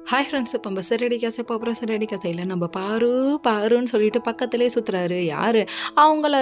Hi friends, இப்போ நம்ம சிறடி கதை போகிற சிறடி கதையில் நம்ம பாருன்னு சொல்லிட்டு பக்கத்துலேயே சுற்றுறாரு யார் அவங்கள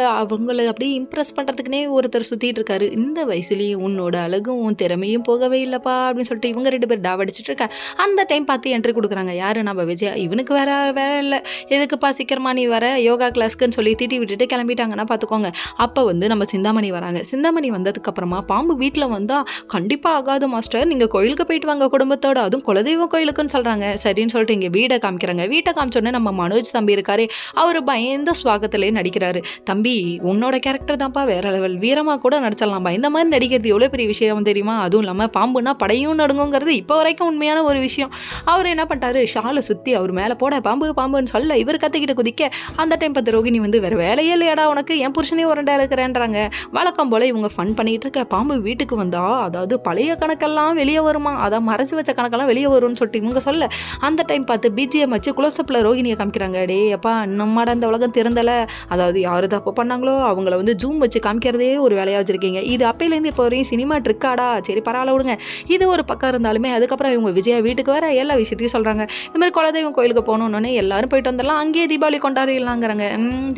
அப்படியே இம்ப்ரெஸ் பண்ணுறதுக்குனே ஒருத்தர் சுற்றிட்டு இருக்காரு. இந்த வயசுலேயும் உன்னோட அழகும் உன் திறமையும் போகவே இல்லைப்பா அப்படின்னு சொல்லிட்டு இவங்க 2 பேர் டாவடிச்சிட்டு இருக்கா. அந்த டைம் பார்த்து என்ட்ரி கொடுக்குறாங்க. யார்? நம்ம விஜயா. இவனுக்கு வேலை இல்லை, எதுக்குப்பா சீக்கிரமா நீ வர யோகா கிளாஸ்க்குன்னு சொல்லி திட்டி விட்டுட்டு கிளம்பிட்டாங்கன்னா பார்த்துக்கோங்க. அப்போ நம்ம சிந்தாமணி வராங்க. சிந்தாமணி வந்ததுக்கப்புறமா பாம்பு வீட்டில் வந்தால் கண்டிப்பாக ஆகாது மாஸ்டர், நீங்கள் கோயிலுக்கு போயிட்டு வாங்க குடும்பத்தோட, அதுவும் குலதெய்வ கோயிலுக்குன்னு சொல்கிறாங்க. சரின்னு சொல்லிட்டு இங்கே வீட்டை காமிக்கிறாங்க. வீட்டை காமிச்சோடனே நம்ம மனோஜ் தம்பி இருக்காரு, அவர் பயந்த சுவாகத்திலே நடிக்கிறாரு. தம்பி உன்னோட கேரக்டர் தான்ப்பா வேற லெவல், வீரமாக கூட நடிச்சிடலாம்ப்பா, இந்த மாதிரி நடிக்கிறது எவ்வளோ பெரிய விஷயம் தெரியுமா, அதுவும் இல்லாமல் பாம்புனா படையும் நடுங்குங்கிறது இப்போ வரைக்கும் உண்மையான ஒரு விஷயம். அவர் என்ன பண்ணிட்டாரு, ஷாலை சுற்றி அவர் மேலே போட பாம்புன்னு சொல்ல இவர் கத்திக்கிட்டு குதிக்க அந்த டைம் பார்த்து ரோகிணி வேறு வேலையே இல்லையாடா உனக்கு, என் புருஷனே உரண்டா இருக்கிறேன்றாங்க. வழக்கம் போல் இவங்க ஃபன் பண்ணிட்டு இருக்க. பாம்பு வீட்டுக்கு வந்தா அதாவது பழைய கணக்கெல்லாம் வெளியே வருமா, அதான் மறைச்சு வச்ச கணக்கெல்லாம் வெளியே வரும்னு சொல்லிட்டு இவங்க சொல்ல அந்த டைம் பார்த்து பிஜிஎம் வச்சு குளோசப்பில் ரோகிணியை காமிக்கிறாங்க. டே அப்பா நம்மாட அந்த உலகம் திறந்தலை, அதாவது யாரு தப்பு பண்ணாங்களோ அவங்கள ஜூம் வச்சு காமிக்கிறதே ஒரு வேலையாக வச்சுருக்கீங்க. இது அப்பையிலேருந்து இப்போ வரையும் சினிமா ட்ரிக்காடா, சரி பரவாயில்ல விடுங்க. இது ஒரு பக்கம் இருந்தாலுமே அதுக்கப்புறம் இவங்க விஜயா வீட்டுக்கு வர எல்லா விஷயத்தையும் சொல்கிறாங்க. இது மாதிரி குலதெய்வம் கோயிலுக்கு போகணுன்னே எல்லாரும் போயிட்டு வந்துடலாம், அங்கேயே தீபாவளி கொண்டாடிடலாங்கிறாங்க.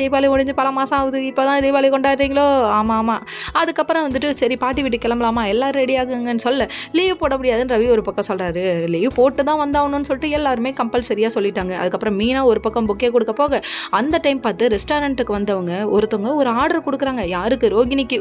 தீபாவளி முடிஞ்சு பல மாதம் ஆகுது, இப்போ தான் தீபாவளி கொண்டாடுறீங்களோ? ஆமாம். அதுக்கப்புறம் சரி பாட்டி வீட்டுக்கு கிளம்பலாமா, எல்லோரும் ரெடி ஆகுங்கன்னு சொல்ல லீவ் போட முடியாதுன்னு ரவி ஒரு பக்கம் சொல்கிறாரு. லீவ் போட்டு தான் வந்தாகணும்னு சொல்லிட்டு எல்லாருமே கம்பல்சரியாக சொல்லிட்டாங்க. அதுக்கப்புறம் மீனா ஒரு பக்கம் பொக்கே கொடுக்க போக அந்த டைம் பார்த்து ரெஸ்டாரண்ட்டுக்கு வந்தவங்க ஒருத்தவங்க ஒரு ஆர்டர் கொடுக்குறாங்க. யாருக்கு? ரோகிணிக்கு.